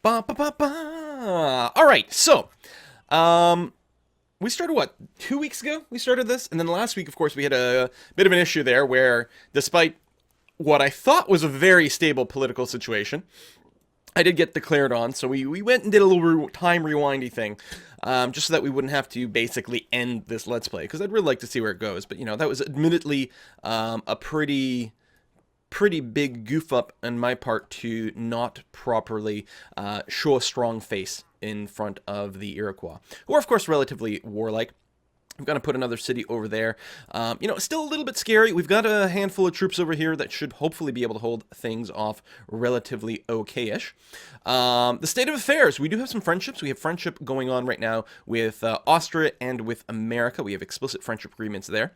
Ba, ba, ba, ba. All right, so we started what 2 weeks ago? We started this, and then last week, of course, we had a bit of an issue there where, despite what I thought was a very stable political situation, I did get declared on, so we went and did a little time rewindy thing, just so that we wouldn't have to basically end this Let's Play, because I'd really like to see where it goes. But, that was admittedly a pretty big goof up on my part to not properly show a strong face in front of the Iroquois, who are, of course, relatively warlike. We've got to put another city over there. Still a little bit scary. We've got a handful of troops over here that should hopefully be able to hold things off relatively okay-ish. The state of affairs. We do have some friendships. We have friendship going on right now with Austria and with America. We have explicit friendship agreements there.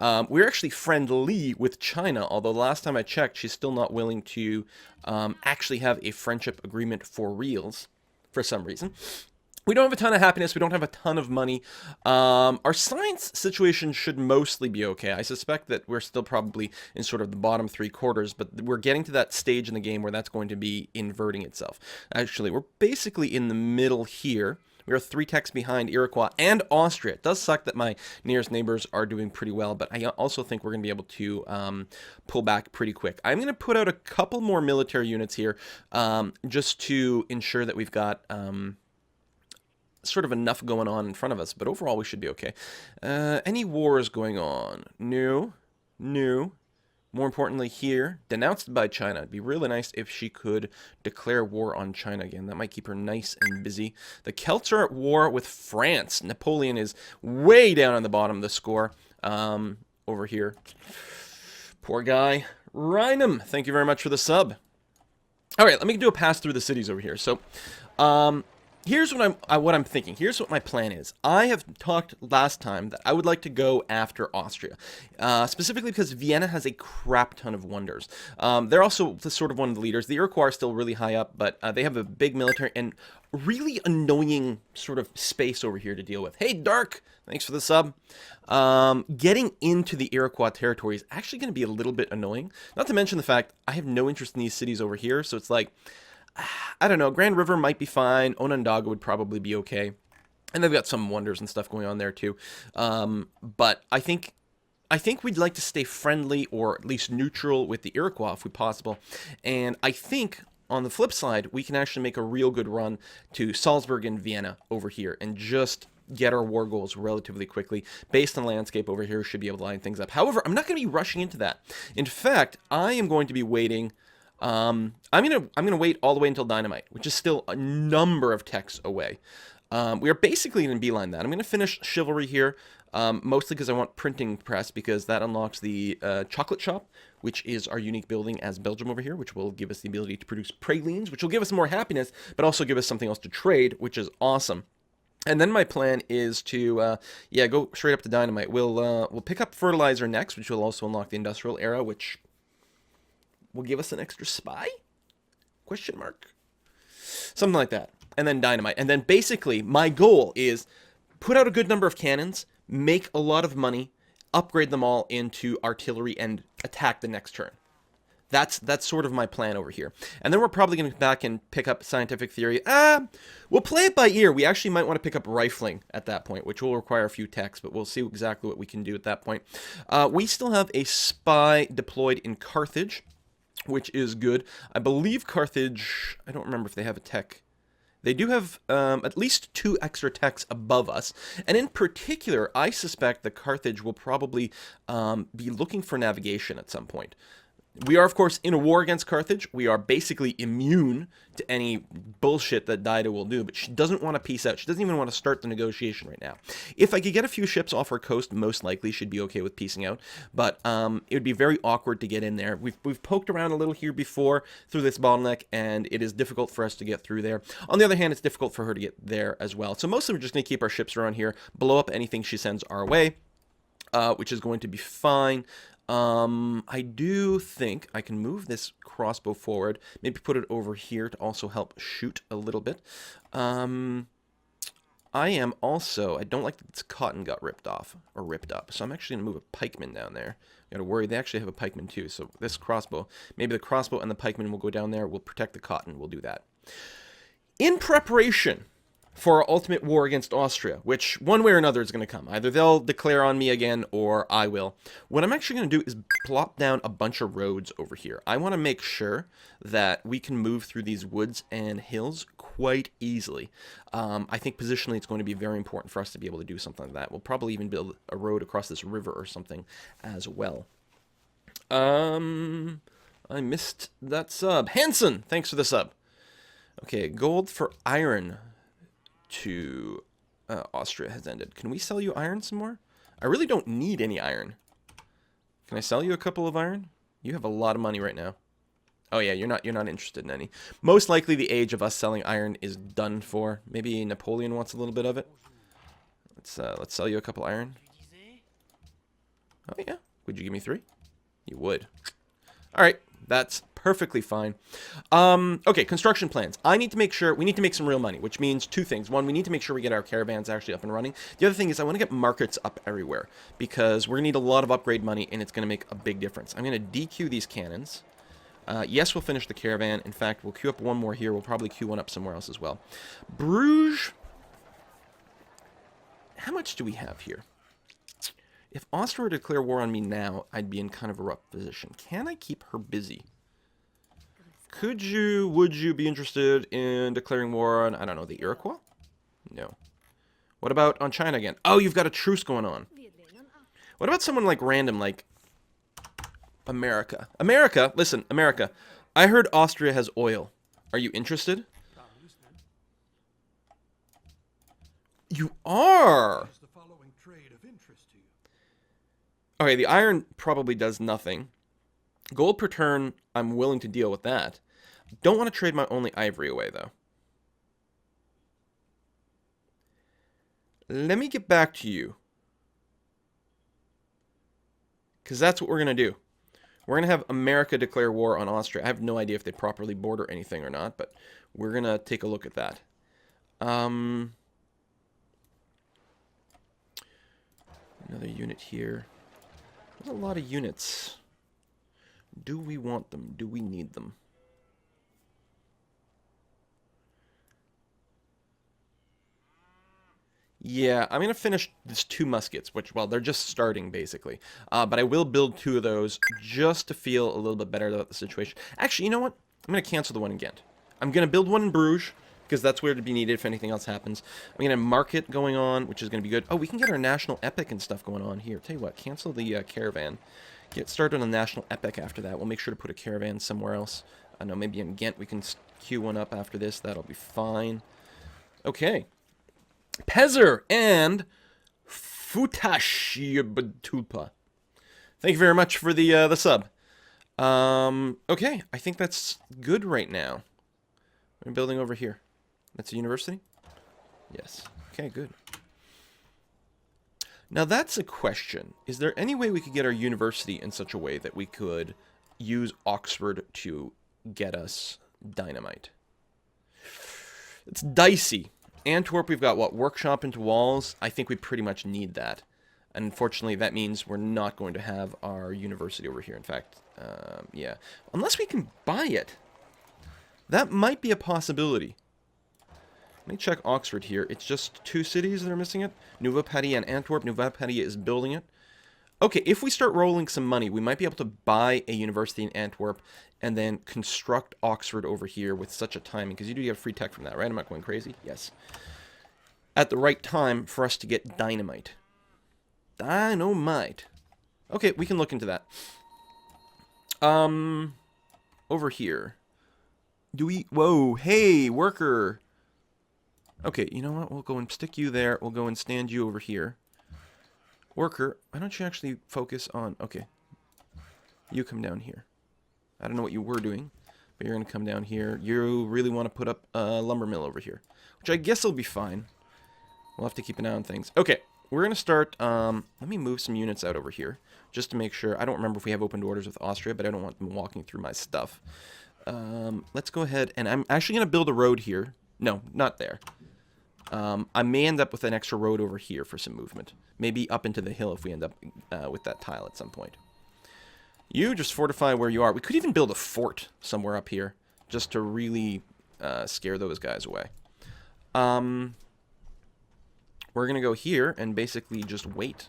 We're actually friendly with China, although the last time I checked, she's still not willing to actually have a friendship agreement for reals for some reason. We don't have a ton of happiness. We don't have a ton of money. Our science situation should mostly be okay. I suspect that we're still probably in sort of the bottom 3/4, but we're getting to that stage in the game where that's going to be inverting itself. Actually, we're basically in the middle here. We are 3 techs behind Iroquois and Austria. It does suck that my nearest neighbors are doing pretty well, but I also think we're going to be able to pull back pretty quick. I'm going to put out a couple more military units here just to ensure that we've got sort of enough going on in front of us, but overall we should be okay. Any wars going on? No. More importantly here, denounced by China. It'd be really nice if she could declare war on China again. That might keep her nice and busy. The Celts are at war with France. Napoleon is way down on the bottom of the score over here. Poor guy. Rhinum, thank you very much for the sub. All right, let me do a pass through the cities over here. So, here's what I'm thinking. Here's what my plan is. I have talked last time that I would like to go after Austria, specifically because Vienna has a crap ton of wonders. They're also sort of one of the leaders. The Iroquois are still really high up, but they have a big military and really annoying sort of space over here to deal with. Hey, Dark, thanks for the sub. Getting into the Iroquois territory is actually going to be a little bit annoying. Not to mention the fact I have no interest in these cities over here, so it's like, I don't know, Grand River might be fine. Onondaga would probably be okay. And they've got some wonders and stuff going on there too. But I think we'd like to stay friendly or at least neutral with the Iroquois if we possible. And I think on the flip side, we can actually make a real good run to Salzburg and Vienna over here and just get our war goals relatively quickly. Based on landscape over here, should be able to line things up. However, I'm not going to be rushing into that. In fact, I am going to be waiting. I'm gonna wait all the way until Dynamite, which is still a number of techs away. We are basically going to beeline that. I'm going to finish Chivalry here, mostly because I want Printing Press, because that unlocks the Chocolate Shop, which is our unique building as Belgium over here, which will give us the ability to produce pralines, which will give us more happiness, but also give us something else to trade, which is awesome. And then my plan is to, go straight up to Dynamite. We'll pick up Fertilizer next, which will also unlock the Industrial Era, which will give us an extra spy? Question mark? Something like that. And then Dynamite. And then basically, my goal is put out a good number of cannons, make a lot of money, upgrade them all into artillery, and attack the next turn. That's sort of my plan over here. And then we're probably going to come back and pick up Scientific Theory. We'll play it by ear. We actually might want to pick up Rifling at that point, which will require a few techs, but we'll see exactly what we can do at that point. We still have a spy deployed in Carthage, which is good. I believe Carthage, I don't remember if they have a tech. They do have at least 2 extra techs above us. And in particular, I suspect that Carthage will probably be looking for navigation at some point. We are, of course, in a war against Carthage. We are basically immune to any bullshit that Dido will do, but she doesn't want to peace out. She doesn't even want to start the negotiation right now. If I could get a few ships off her coast, most likely she'd be okay with peacing out, but it would be very awkward to get in there. We've poked around a little here before through this bottleneck, and it is difficult for us to get through there. On the other hand, it's difficult for her to get there as well. So mostly we're just going to keep our ships around here, blow up anything she sends our way, which is going to be fine. I do think I can move this crossbow forward, maybe put it over here to also help shoot a little bit. I am also, I don't like that this cotton got ripped off, or ripped up, so I'm actually going to move a pikeman down there. Gotta worry, they actually have a pikeman too, so this crossbow, maybe the crossbow and the pikeman will go down there, we'll protect the cotton, we'll do that. In preparation for our ultimate war against Austria, which one way or another is going to come. Either they'll declare on me again, or I will. What I'm actually going to do is plop down a bunch of roads over here. I want to make sure that we can move through these woods and hills quite easily. I think positionally it's going to be very important for us to be able to do something like that. We'll probably even build a road across this river or something as well. I missed that sub. Hanson, thanks for the sub. Okay, gold for iron to Austria has ended. Can we sell you iron some more? I really don't need any iron. Can I sell you a couple of iron? You have a lot of money right now. Oh yeah, you're not interested in any. Most likely the age of us selling iron is done for. Maybe Napoleon wants a little bit of it. Let's sell you a couple iron. Oh yeah, would you give me 3? You would. All right, that's perfectly fine. Okay, construction plans. We need to make some real money, which means 2 things. One, we need to make sure we get our caravans actually up and running. The other thing is I want to get markets up everywhere because we're going to need a lot of upgrade money and it's going to make a big difference. I'm going to DQ these cannons. Yes, we'll finish the caravan. In fact, we'll queue up one more here. We'll probably queue one up somewhere else as well. Bruges. How much do we have here? If Austria were to declare war on me now, I'd be in kind of a rough position. Can I keep her busy? Would you be interested in declaring war on, I don't know, the Iroquois? No. What about on China again? Oh, you've got a truce going on. What about someone like random, like America? America, listen, America. I heard Austria has oil. Are you interested? You are! Okay, the iron probably does nothing. Gold per turn, I'm willing to deal with that. Don't want to trade my only ivory away, though. Let me get back to you. Because that's what we're going to do. We're going to have America declare war on Austria. I have no idea if they properly border anything or not, but we're going to take a look at that. Another unit here. There's a lot of units. Do we want them? Do we need them? Yeah, I'm going to finish these 2 muskets, which, well, they're just starting, basically. But I will build 2 of those just to feel a little bit better about the situation. Actually, you know what? I'm going to cancel the one in Ghent. I'm going to build one in Bruges, because that's where to be needed if anything else happens. I'm going to have market going on, which is going to be good. Oh, we can get our national epic and stuff going on here. Tell you what, cancel the caravan. Get started on national epic after that. We'll make sure to put a caravan somewhere else. I know, maybe in Ghent we can queue one up after this. That'll be fine. Okay. Pezer and Futashibtulpa. Thank you very much for the sub. Okay, I think that's good right now. We're building over here. That's a university? Yes. Okay, good. Now that's a question. Is there any way we could get our university in such a way that we could use Oxford to get us dynamite? It's dicey. Antwerp, we've got, what, workshop into walls? I think we pretty much need that. And unfortunately, that means we're not going to have our university over here. In fact, yeah. Unless we can buy it. That might be a possibility. Let me check Oxford here. It's just 2 cities that are missing it. Nieuwe-Padie and Antwerp. Nieuwe-Padie is building it. Okay, if we start rolling some money, we might be able to buy a university in Antwerp and then construct Oxford over here with such a timing. Because you do get free tech from that, right? I'm not going crazy? Yes. At the right time for us to get dynamite. Dynamite. Okay, we can look into that. Over here. Do we... Whoa, hey, worker. Okay, you know what? We'll go and stick you there. We'll go and stand you over here. Worker, why don't you actually focus on... Okay. You come down here. I don't know what you were doing, but you're going to come down here. You really want to put up a lumber mill over here, which I guess will be fine. We'll have to keep an eye on things. Okay, we're going to start... let me move some units out over here, just to make sure. I don't remember if we have opened orders with Austria, but I don't want them walking through my stuff. Let's go ahead, and I'm actually going to build a road here. No, not there. I may end up with an extra road over here for some movement. Maybe up into the hill if we end up with that tile at some point. You just fortify where you are. We could even build a fort somewhere up here, just to really scare those guys away. We're going to go here and basically just wait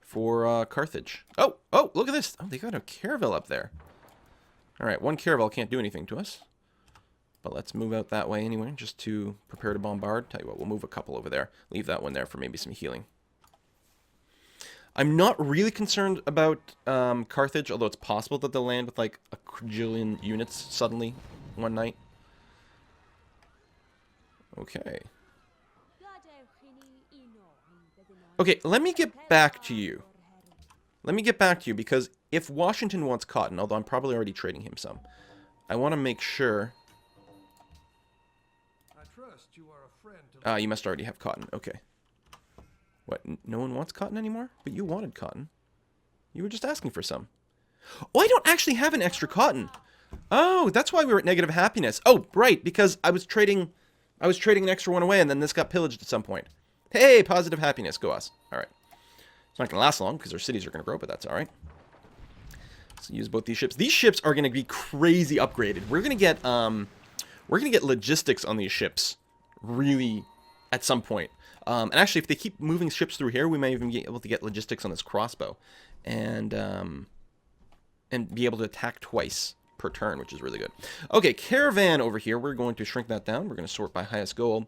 for Carthage. Oh, look at this. Oh, they got a caravel up there. All right, one caravel can't do anything to us. But let's move out that way anyway, just to prepare to bombard. Tell you what, we'll move a couple over there. Leave that one there for maybe some healing. I'm not really concerned about Carthage, although it's possible that they'll land with like a quadrillion units suddenly one night. Okay. Okay, let me get back to you. Let me get back to you, because if Washington wants cotton, although I'm probably already trading him some, I want to make sure... you must already have cotton. Okay. What, no one wants cotton anymore? But you wanted cotton. You were just asking for some. Oh, I don't actually have an extra cotton. Oh, that's why we were at negative happiness. Oh, right, because I was trading an extra one away, and then this got pillaged at some point. Hey, positive happiness. Go us. All right. It's not going to last long, because our cities are going to grow, but that's all right. Let's use both these ships. These ships are going to be crazy upgraded. We're going to get logistics on these ships really at some point. And actually, if they keep moving ships through here, we may even be able to get logistics on this crossbow, and be able to attack twice per turn, which is really good. Okay, caravan over here. We're going to shrink that down. We're going to sort by highest goal.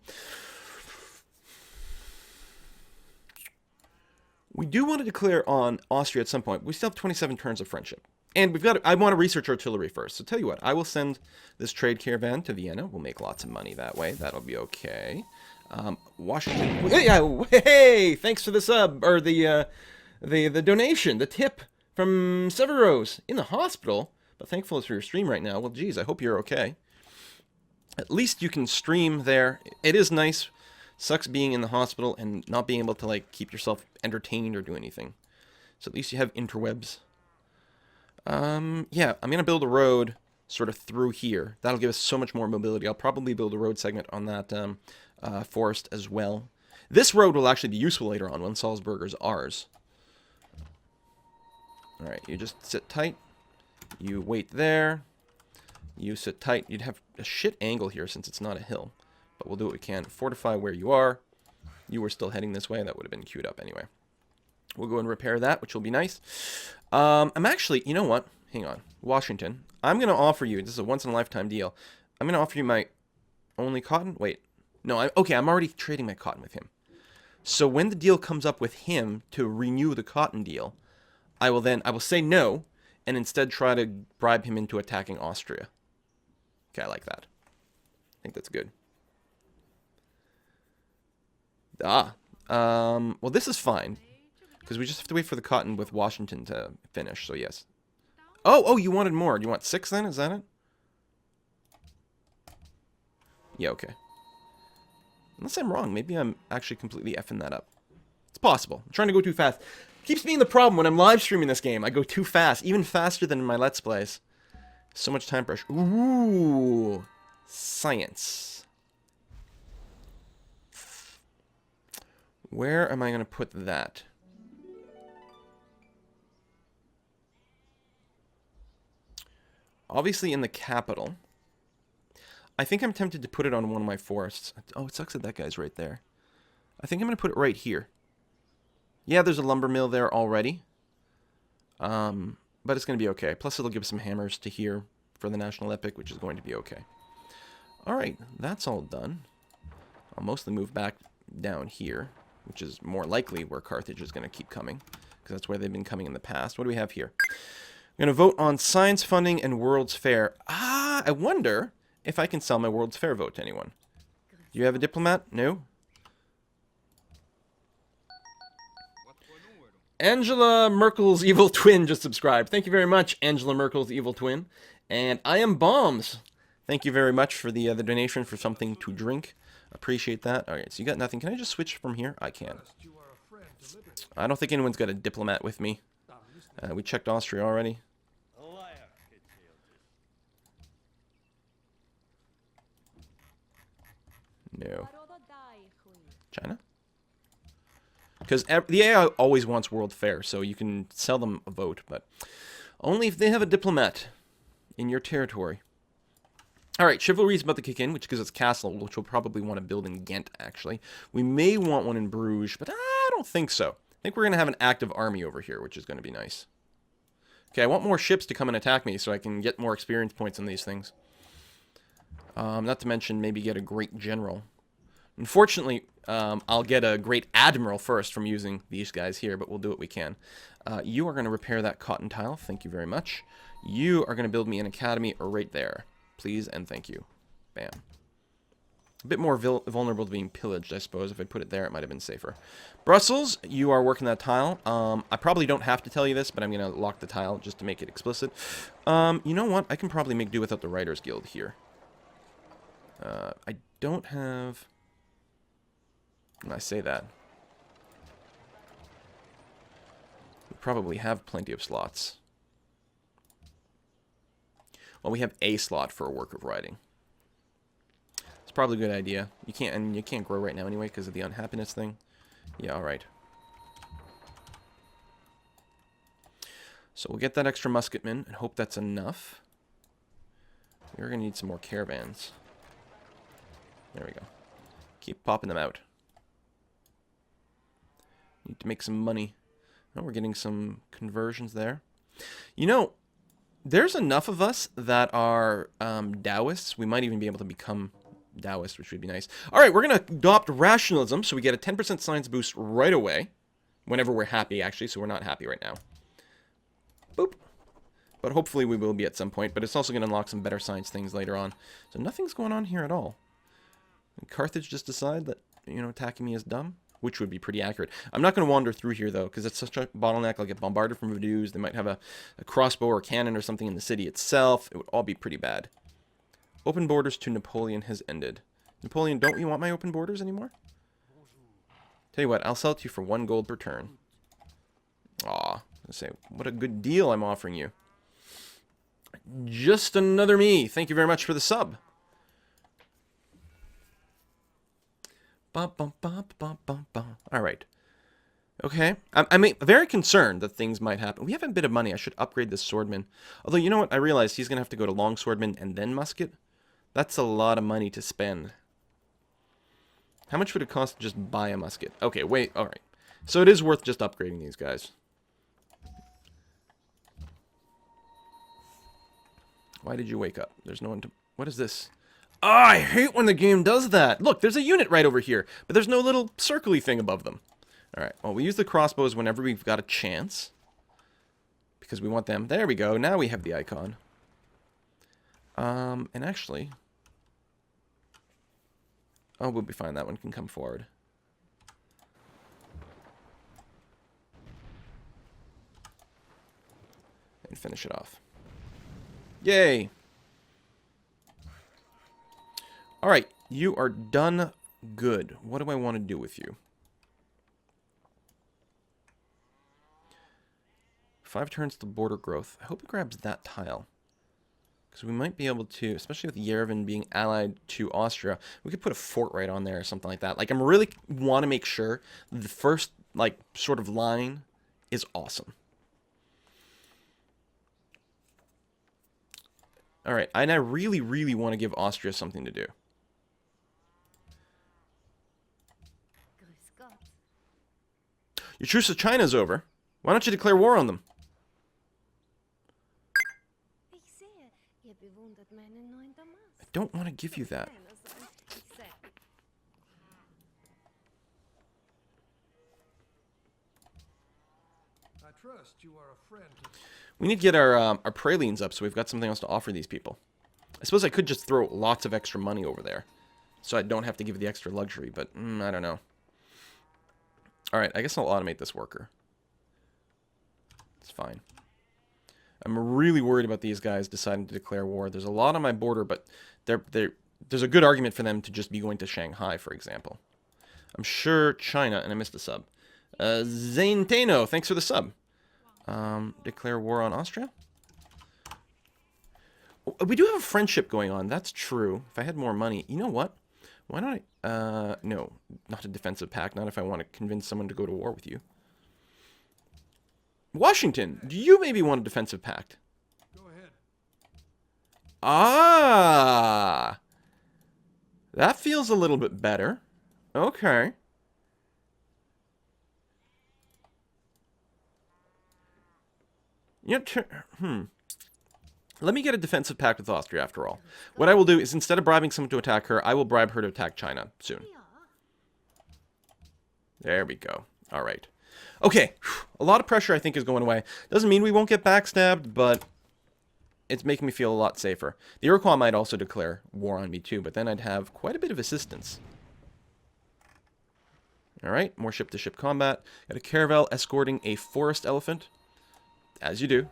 We do want to declare on Austria at some point. We still have 27 turns of friendship. And I want to research artillery first. So tell you what, I will send this trade caravan to Vienna. We'll make lots of money that way. That'll be okay. Washington. Hey, thanks for the sub, or the donation, the tip from Severos in the hospital. But thankful for your stream right now. Well, geez, I hope you're okay. At least you can stream there. It is nice. Sucks being in the hospital and not being able to like keep yourself entertained or do anything. So at least you have interwebs. Yeah, I'm gonna build a road sort of through here. That'll give us so much more mobility. I'll probably build a road segment on that forest as well. This road will actually be useful later on when Salzburger's ours. Alright, you just sit tight. You wait there. You sit tight. You'd have a shit angle here since it's not a hill. But we'll do what we can. Fortify where you are. You were still heading this way. That would have been queued up anyway. We'll go and repair that, which will be nice. I'm actually, you know what? Hang on. Washington. I'm going to offer you, this is a once-in-a-lifetime deal. I'm going to offer you my only cotton. Wait. No, okay, I'm already trading my cotton with him. So when the deal comes up with him to renew the cotton deal, I will say no, and instead try to bribe him into attacking Austria. Okay, I like that. I think that's good. Well, this is fine. Because we just have to wait for the cotton with Washington to finish, so yes. Oh, you wanted more. Do you want 6 then? Is that it? Yeah, okay. Unless I'm wrong. Maybe I'm actually completely effing that up. It's possible. I'm trying to go too fast. Keeps being the problem when I'm live streaming this game. I go too fast. Even faster than in my Let's Plays. So much time pressure. Ooh. Science. Where am I going to put that? Obviously in the capital. I think I'm tempted to put it on one of my forests. Oh, it sucks that that guy's right there. I think I'm going to put it right here. Yeah, there's a lumber mill there already. But it's going to be okay. Plus it'll give us some hammers to here for the National Epic, which is going to be okay. Alright, that's all done. I'll mostly move back down here, which is more likely where Carthage is going to keep coming, because that's where they've been coming in the past. What do we have here? I'm going to vote on science funding and World's Fair. I wonder if I can sell my World's Fair vote to anyone. Do you have a diplomat? No? Angela Merkel's evil twin just subscribed. Thank you very much, Angela Merkel's evil twin. And I am Bombs. Thank you very much for the donation for something to drink. Appreciate that. Alright, so you got nothing. Can I just switch from here? I can. I don't think anyone's got a diplomat with me. We checked Austria already. No. China? Because the AI always wants World Fair, so you can sell them a vote, but only if they have a diplomat in your territory. All right, chivalry is about to kick in, which gives us castle, which we'll probably want to build in Ghent, actually. We may want one in Bruges, but I don't think so. I think we're going to have an active army over here, which is going to be nice. Okay, I want more ships to come and attack me so I can get more experience points on these things. Not to mention maybe get a great general. Unfortunately, I'll get a great admiral first from using these guys here, but we'll do what we can. You are going to repair that cotton tile. Thank you very much. You are going to build me an academy right there. Please and thank you. Bam. A bit more vulnerable to being pillaged, I suppose. If I put it there, it might have been safer. Brussels, you are working that tile. I probably don't have to tell you this, but I'm going to lock the tile just to make it explicit. You know what? I can probably make do without the Writers Guild here. I don't have... When I say that, we probably have plenty of slots. Well, we have a slot for a work of writing. It's probably a good idea. You can't grow right now anyway because of the unhappiness thing. Yeah, all right. So we'll get that extra musketmen and hope that's enough. We're gonna need some more caravans. There we go. Keep popping them out. Need to make some money. Oh, we're getting some conversions there. You know, there's enough of us that are Taoists. We might even be able to become Taoists, which would be nice. All right, we're going to adopt rationalism, so we get a 10% science boost right away. Whenever we're happy, actually, so we're not happy right now. Boop. But hopefully we will be at some point, but it's also going to unlock some better science things later on. So nothing's going on here at all. And Carthage just decide that, you know, attacking me is dumb, which would be pretty accurate. I'm not going to wander through here, though, because it's such a bottleneck. I'll get bombarded from Vaduz. They might have a crossbow or cannon or something in the city itself. It would all be pretty bad. Open borders to Napoleon has ended. Napoleon, don't you want my open borders anymore? Tell you what, I'll sell it to you for 1 gold per turn. Aw, I say, what a good deal I'm offering you. Just another me. Thank you very much for the sub. Alright. Okay. I'm very concerned that things might happen. We have a bit of money. I should upgrade this swordman. Although, you know what? I realized he's going to have to go to long swordman and then musket. That's a lot of money to spend. How much would it cost to just buy a musket? Okay, wait. Alright. So it is worth just upgrading these guys. Why did you wake up? There's no one to... What is this? Oh, I hate when the game does that. Look, there's a unit right over here, but there's no little circly thing above them. All right, well, we use the crossbows whenever we've got a chance. Because we want them. There we go. Now we have the icon. And actually... Oh, we'll be fine. That one can come forward. And finish it off. Yay! Alright, you are done good. What do I want to do with you? 5 turns to border growth. I hope it grabs that tile. Because we might be able to, especially with Yerevan being allied to Austria, we could put a fort right on there or something like that. Like, I really want to make sure the first, like, sort of line is awesome. Alright, and I really, really want to give Austria something to do. Your truce with China's over. Why don't you declare war on them? I don't want to give you that. I trust you are a friend. We need to get our pralines up so we've got something else to offer these people. I suppose I could just throw lots of extra money over there. So I don't have to give the extra luxury, but I don't know. Alright, I guess I'll automate this worker. It's fine. I'm really worried about these guys deciding to declare war. There's a lot on my border, but there's a good argument for them to just be going to Shanghai, for example. I'm sure China, and I missed a sub. Zainteno, thanks for the sub. Declare war on Austria? We do have a friendship going on, that's true. If I had more money, you know what? Why don't I, no, not a defensive pact, not if I want to convince someone to go to war with you. Washington, do you maybe want a defensive pact? Go ahead. Ah! That feels a little bit better. Okay. You know, Let me get a defensive pact with Austria, after all. What I will do is, instead of bribing someone to attack her, I will bribe her to attack China soon. There we go. All right. Okay. A lot of pressure, I think, is going away. Doesn't mean we won't get backstabbed, but it's making me feel a lot safer. The Iroquois might also declare war on me, too, but then I'd have quite a bit of assistance. All right. More ship-to-ship combat. Got a caravel escorting a forest elephant. As you do.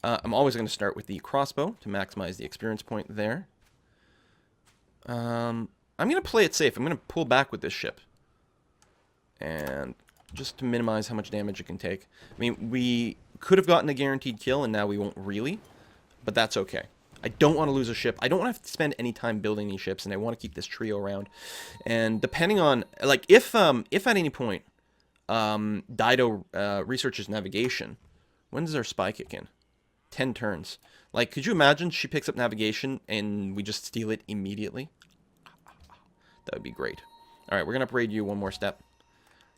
I'm always going to start with the crossbow to maximize the experience point there. I'm going to play it safe. I'm going to pull back with this ship. And just to minimize how much damage it can take. I mean, we could have gotten a guaranteed kill, and now we won't really. But that's okay. I don't want to lose a ship. I don't want to have to spend any time building these ships, and I want to keep this trio around. And depending on... Like, if at any point Dido researches navigation, when does our spy kick in? 10 turns. Like, could you imagine she picks up navigation and we just steal it immediately? That would be great. Alright, we're going to upgrade you one more step.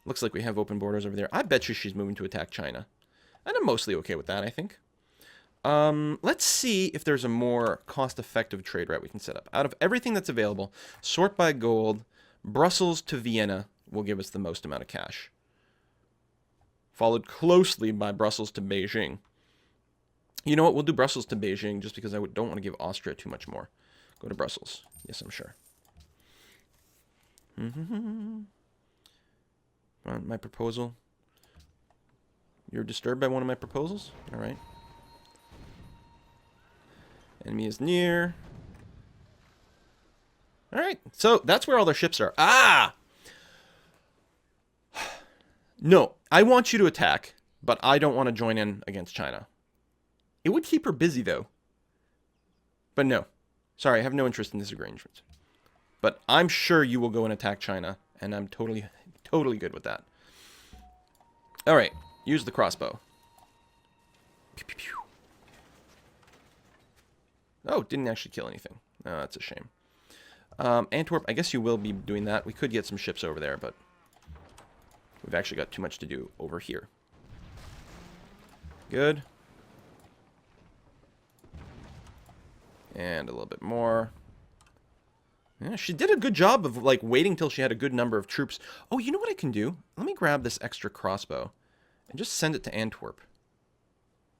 Looks like we have open borders over there. I bet you she's moving to attack China. And I'm mostly okay with that, I think. Let's see if there's a more cost-effective trade route we can set up. Out of everything that's available, sort by gold, Brussels to Vienna will give us the most amount of cash. Followed closely by Brussels to Beijing. You know what? We'll do Brussels to Beijing just because I don't want to give Austria too much more. Go to Brussels. Yes, I'm sure. My proposal. You're disturbed by one of my proposals? All right. Enemy is near. All right. So that's where all their ships are. Ah! No, I want you to attack, but I don't want to join in against China. It would keep her busy, though. But no. Sorry, I have no interest in this arrangement. But I'm sure you will go and attack China, and I'm totally good with that. Alright, use the crossbow. Pew, pew, pew. Oh, didn't actually kill anything. Oh, that's a shame. Antwerp, I guess you will be doing that. We could get some ships over there, but we've actually got too much to do over here. Good. And a little bit more. Yeah, she did a good job of, like, waiting till she had a good number of troops. Oh, you know what I can do? Let me grab this extra crossbow and just send it to Antwerp.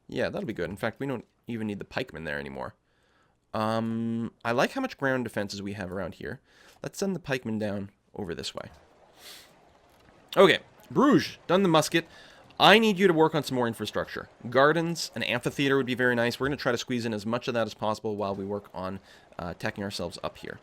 Yeah, that'll be good. In fact, we don't even need the pikemen there anymore. I like how much ground defenses we have around here. Let's send the pikemen down over this way. Okay, Bruges, done the musket. I need you to work on some more infrastructure. Gardens, an amphitheater would be very nice. We're going to try to squeeze in as much of that as possible while we work on teching ourselves up here.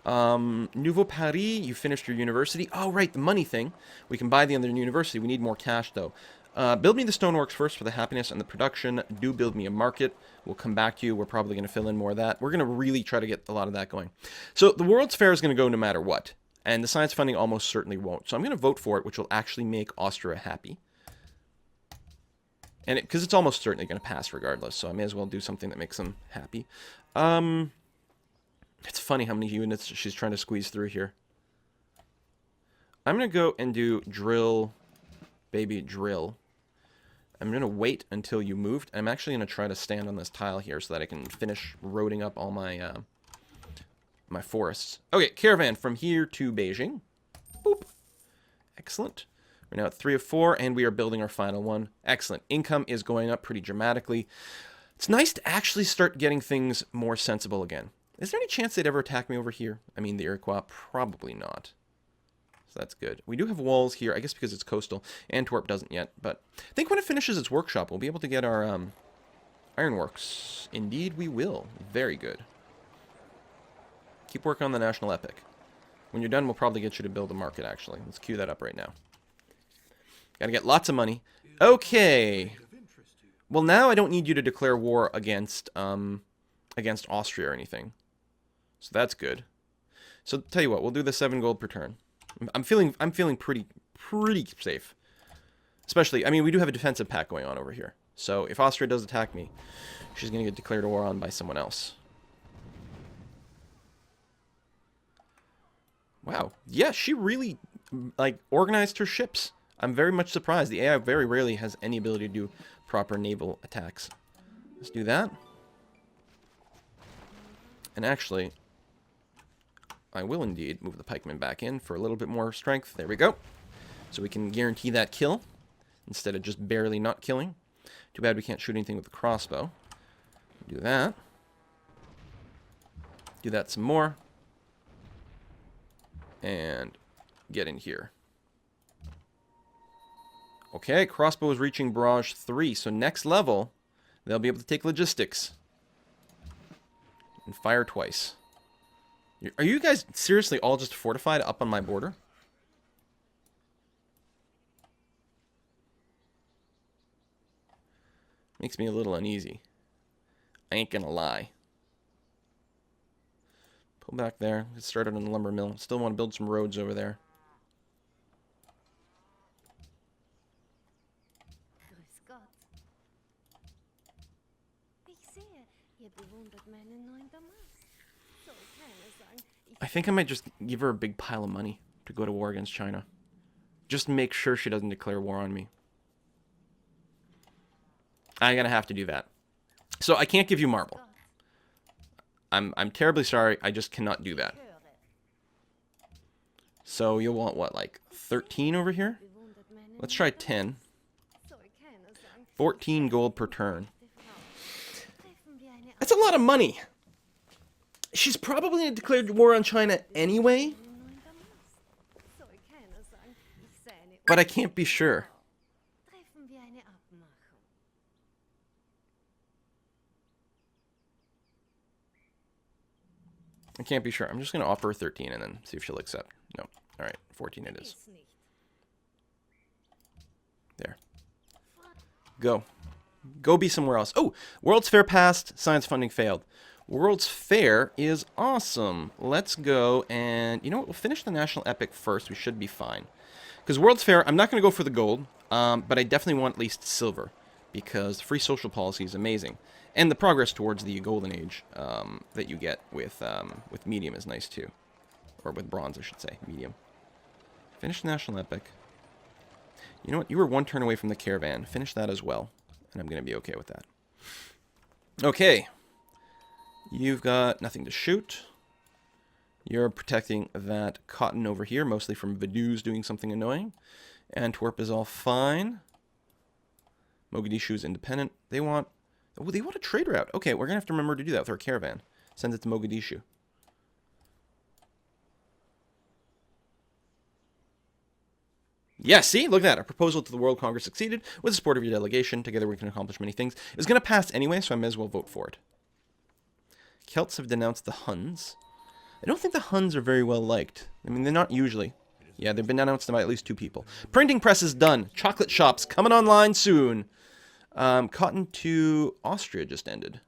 Nouveau Paris, you finished your university. Oh, right, the money thing. We can buy the other university. We need more cash, though. Build me the stoneworks first for the happiness and the production. Do build me a market. We'll come back to you. We're probably going to fill in more of that. We're going to really try to get a lot of that going. So the World's Fair is going to go no matter what. And the science funding almost certainly won't. So I'm going to vote for it, which will actually make Austria happy. And because it's almost certainly going to pass regardless, so I may as well do something that makes them happy. It's funny how many units she's trying to squeeze through here. I'm going to go and do drill, baby, drill. I'm going to wait until you moved. I'm actually going to try to stand on this tile here so that I can finish roading up all my my forests. Okay, caravan from here to Beijing. Boop. Excellent. We're now at 3 of 4, and we are building our final one. Excellent. Income is going up pretty dramatically. It's nice to actually start getting things more sensible again. Is there any chance they'd ever attack me over here? I mean, the Iroquois? Probably not. So that's good. We do have walls here, I guess because it's coastal. Antwerp doesn't yet, but I think when it finishes its workshop, we'll be able to get our ironworks. Indeed, we will. Very good. Keep working on the national epic. When you're done, we'll probably get you to build a market, actually. Let's queue that up right now. Gotta get lots of money. Okay. Well, now I don't need you to declare war against Austria or anything. So that's good. So tell you what, we'll do the 7 gold per turn. I'm feeling pretty safe. Especially, I mean, we do have a defensive pack going on over here. So if Austria does attack me, she's going to get declared war on by someone else. Wow. Yeah, she really, like, organized her ships. I'm very much surprised. The AI very rarely has any ability to do proper naval attacks. Let's do that. And actually, I will indeed move the pikemen back in for a little bit more strength. There we go. So we can guarantee that kill instead of just barely not killing. Too bad we can't shoot anything with the crossbow. Do that. Do that some more. And get in here. Okay, crossbow is reaching barrage 3. So next level, they'll be able to take logistics. And fire twice. Are you guys seriously all just fortified up on my border? Makes me a little uneasy. I ain't gonna lie. Pull back there. Get started on the lumber mill. Still want to build some roads over there. Grüß Gott. Ich sehe, ihr bewundert meinen neuen Damast. Soll keiner sagen, I think I might just give her a big pile of money to go to war against China. Just make sure she doesn't declare war on me. I'm gonna have to do that. So I can't give you marble. I'm terribly sorry. I just cannot do that. So you'll want what, like 13 over here? Let's try 10. 14 gold per turn. That's a lot of money. She's probably gonna declare war on China anyway. But I can't be sure. I can't be sure. I'm just going to offer her 13 and then see if she'll accept. No. All right. 14 it is. There. Go. Go be somewhere else. Oh, World's Fair passed. Science funding failed. World's Fair is awesome. Let's go and, you know what? We'll finish the National Epic first. We should be fine. Because World's Fair, I'm not going to go for the gold, but I definitely want at least silver. Because free social policy is amazing. And the progress towards the golden age that you get with medium is nice too. Or with bronze, I should say. Medium. Finish National Epic. You know what? You were one turn away from the caravan. Finish that as well. And I'm going to be okay with that. Okay. You've got nothing to shoot. You're protecting that cotton over here, mostly from Vaduz doing something annoying. Antwerp is all fine. Mogadishu is independent. They want a trade route. Okay, we're going to have to remember to do that with our caravan. Send it to Mogadishu. Yeah, see? Look at that. Our proposal to the World Congress succeeded. With the support of your delegation, together we can accomplish many things. It was going to pass anyway, so I may as well vote for it. Celts have denounced the Huns. I don't think the Huns are very well liked. I mean, they're not usually. Yeah, they've been denounced by at least 2 people. Printing press is done. Chocolate shops coming online soon. Cotton to Austria just ended.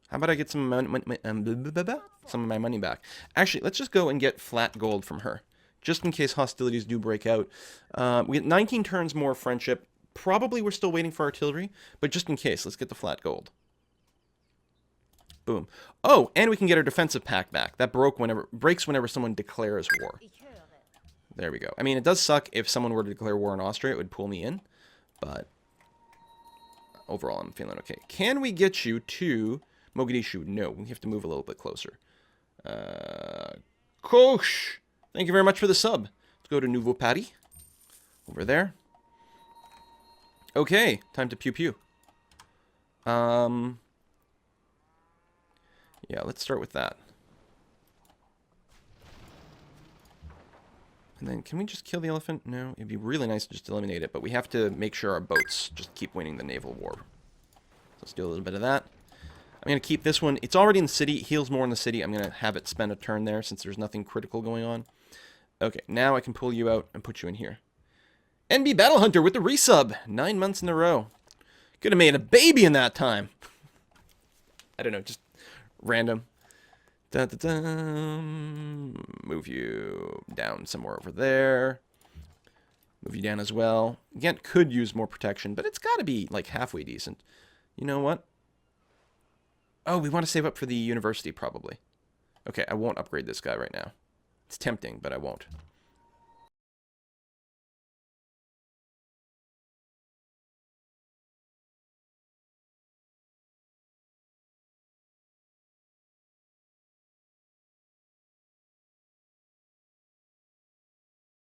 How about I get some of my money back? Actually, let's just go and get flat gold from her. Just in case hostilities do break out. We get 19 turns more friendship. Probably we're still waiting for artillery. But just in case, let's get the flat gold. Boom. Oh, and we can get our defensive pact back. That breaks whenever someone declares war. There we go. I mean, it does suck if someone were to declare war on Austria. It would pull me in. But overall, I'm feeling okay. Can we get you to Mogadishu? No, we have to move a little bit closer. Kosh! Thank you very much for the sub. Let's go to Nouveau Paris. Over there. Okay, time to pew-pew. Yeah, let's start with that. And then, can we just kill the elephant? No, it'd be really nice to just eliminate it, but we have to make sure our boats just keep winning the naval war. So let's do a little bit of that. I'm going to keep this one. It's already in the city. It heals more in the city. I'm going to have it spend a turn there since there's nothing critical going on. Okay, now I can pull you out and put you in here. NB Battle Hunter with the resub. 9 months in a row. Could have made a baby in that time. I don't know, just random. Da, da, da. Move you down somewhere over there. Move you down as well. Again, could use more protection, but it's got to be like halfway decent. You know what? Oh, we want to save up for the university probably. Okay, I won't upgrade this guy right now. It's tempting, but I won't.